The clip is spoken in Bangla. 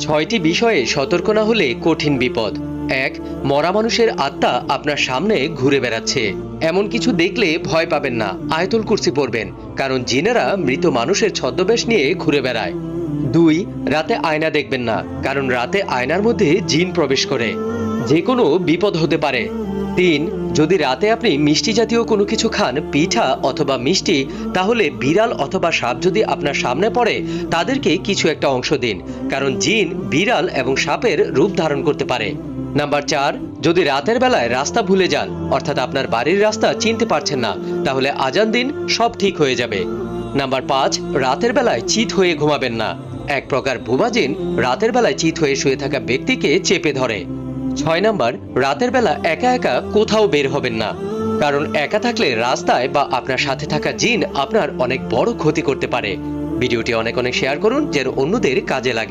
ছয়টি বিষয়ে সতর্ক না হলে কঠিন বিপদ। ১. মরা মানুষের আত্মা আপনার সামনে ঘুরে বেড়াচ্ছে। এমন কিছু দেখলে ভয় পাবেন না, আয়াতুল কুরসি পড়বেন, কারণ জিনেরা মৃত মানুষের ছদ্মবেশ নিয়ে ঘুরে বেড়ায়। ২. রাতে আয়না দেখবেন না, কারণ রাতে আয়নার মধ্যে জিন প্রবেশ করে, যে কোনো বিপদ হতে পারে। ৩. যদি রাতে আপনি মিষ্টি জাতীয় কোনো কিছু খান, পিঠা অথবা মিষ্টি, তাহলে বিড়াল অথবা সাপ যদি আপনার সামনে পড়ে তাদেরকে কিছু একটা অংশ দিন, কারণ জিন বিড়াল এবং সাপের রূপ ধারণ করতে পারে। নাম্বার ৪. যদি রাতের বেলায় রাস্তা ভুলে যান, অর্থাৎ আপনার বাড়ির রাস্তা চিনতে পারছেন না, তাহলে আজান দিন, সব ঠিক হয়ে যাবে। নাম্বার ৫. রাতের বেলায় চিত হয়ে ঘুমাবেন না। এক প্রকার ভুয়া জিন রাতের বেলায় চিত হয়ে শুয়ে থাকা ব্যক্তিকে চেপে ধরে। ৬ নাম্বার, রাতের বেলা একা একা কোথাও বের হবেন না, কারণ একা থাকলে রাস্তায় বা আপনার সাথে থাকা জিন আপনার অনেক বড় ক্ষতি করতে পারে। ভিডিওটি অনেক শেয়ার করুন যেন অন্যদের কাজে লাগে।